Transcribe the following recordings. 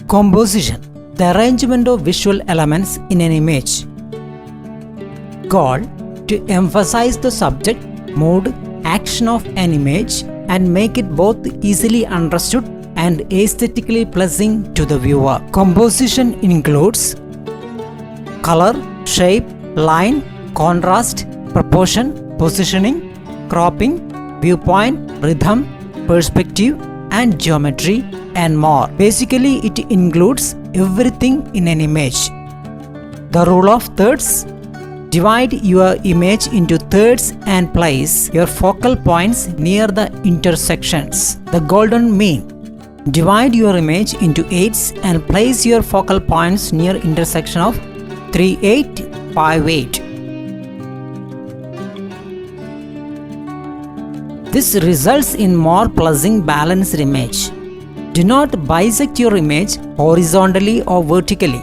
Composition, the arrangement of visual elements in an image. Goal: to emphasize the subject, mood, action of an image and make it both easily understood and aesthetically pleasing to the viewer. Composition includes color, shape, line, contrast, proportion, positioning, cropping, viewpoint, rhythm, perspective, and geometry, and more. Basically, it includes everything in an image. The rule of thirds: divide your image into thirds and place your focal points near the intersections. The golden mean: divide your image into eighths and place your focal points near intersection of 3, 8, 5, 8. This results in more pleasing balanced image. Do not bisect your image horizontally or vertically.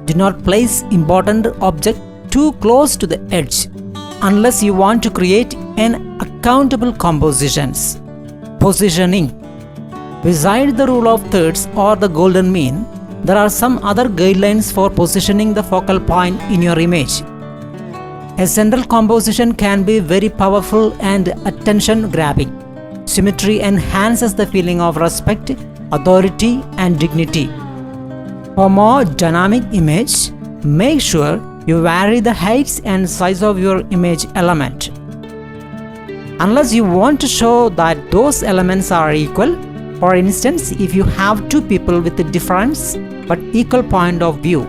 Do not place important object too close to the edge unless you want to create an accountable compositions. Positioning: beside the rule of thirds or the golden mean, there are some other guidelines for positioning the focal point in your image. A central composition can be very powerful and attention-grabbing. Symmetry enhances the feeling of respect, authority, and dignity. For more dynamic image, make sure you vary the heights and size of your image element. Unless you want to show that those elements are equal, for instance, if you have two people with a different but equal point of view.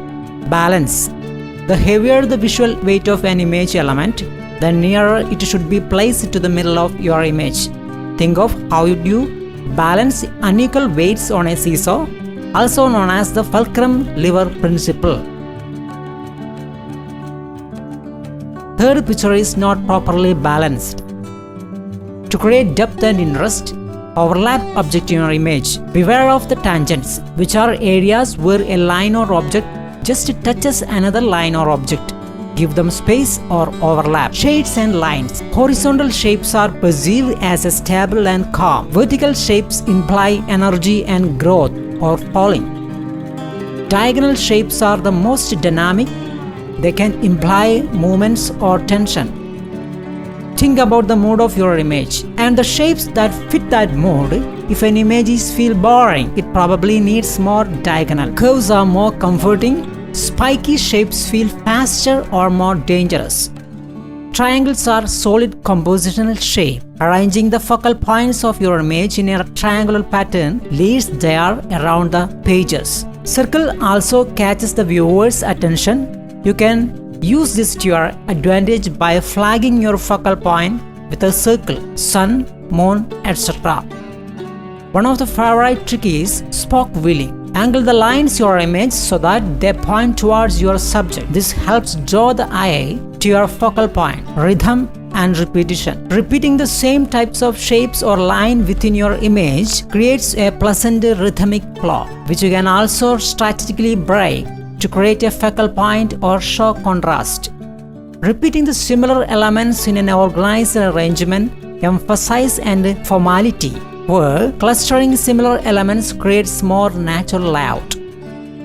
Balance: the heavier the visual weight of an image element, the nearer it should be placed to the middle of your image. Think of how you balance unequal weights on a seesaw, also known as the fulcrum lever principle. Third picture is not properly balanced. To create depth and interest, overlap object in your image. Beware of the tangents, which are areas where a line or object just touches another line or object. Give them space or overlap. Shades and lines. Horizontal shapes are perceived as stable and calm. Vertical shapes imply energy and growth or falling. Diagonal shapes are the most dynamic. They can imply movements or tension. Think about the mood of your image and the shapes that fit that mood. If an image feels boring, it probably needs more diagonal. Curves are more comforting. Spiky shapes feel faster or more dangerous. Triangles are solid compositional shape. Arranging the focal points of your image in a triangular pattern leads there around the pages. Circle also catches the viewer's attention. You can use this to your advantage by flagging your focal point with a circle, sun, moon, etc. One of the favorite tricks is spoke wheeling. Angle the lines your image so that they point towards your subject. This helps draw the eye to your focal point. Rhythm and repetition. Repeating the same types of shapes or line within your image creates a pleasant rhythmic flow, which you can also strategically break to create a focal point or show contrast. Repeating the similar elements in an organized arrangement emphasizes and formality, where clustering similar elements creates more natural layout.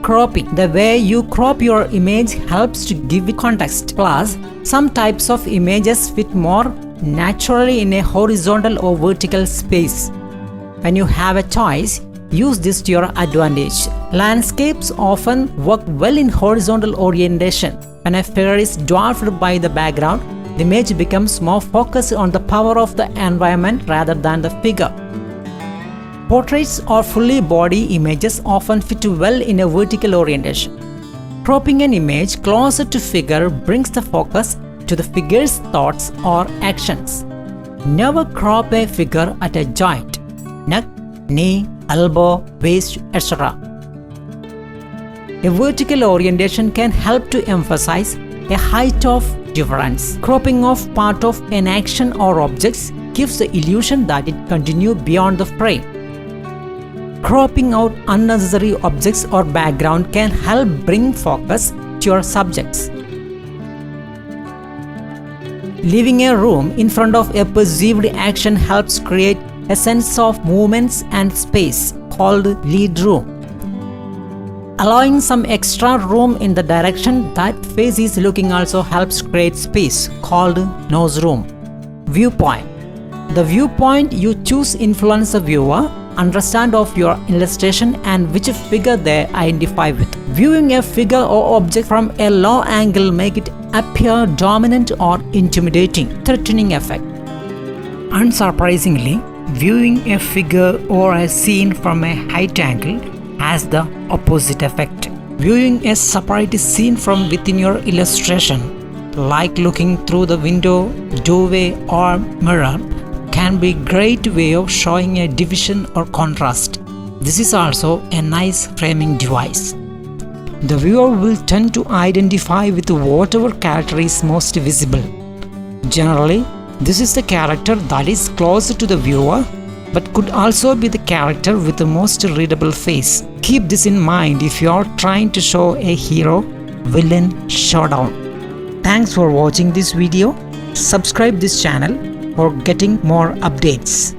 Cropping. The way you crop your image helps to give it context. Plus, some types of images fit more naturally in a horizontal or vertical space. When you have a choice, use this to your advantage. Landscapes often work well in horizontal orientation. When a figure is dwarfed by the background, the image becomes more focused on the power of the environment rather than the figure. Portraits or fully body images often fit well in a vertical orientation. Cropping an image closer to figure brings the focus to the figure's thoughts or actions. Never crop a figure at a joint, neck, knee, elbow, waist, etc. A vertical orientation can help to emphasize a height of difference. Cropping off part of an action or objects gives the illusion that it continues beyond the frame. Cropping out unnecessary objects or background can help bring focus to your subjects. Leaving a room in front of a perceived action helps create a sense of movements and space called lead room. Allowing some extra room in the direction that face is looking also helps create space, called nose room. Viewpoint. The viewpoint you choose influence the viewer understand of your illustration and which figure they identify with. Viewing a figure or object from a low angle make it appear dominant or intimidating, threatening effect. Unsurprisingly, viewing a figure or a scene from a height angle has the opposite effect. Viewing a separate scene from within your illustration, like looking through the window, doorway or mirror, can be a great way of showing a division or contrast. This is also a nice framing device. The viewer will tend to identify with whatever character is most visible. Generally, this is the character that is closer to the viewer, but could also be the character with the most readable face. Keep this in mind if you are trying to show a hero-villain showdown. Thanks for watching this video. Subscribe this channel for getting more updates.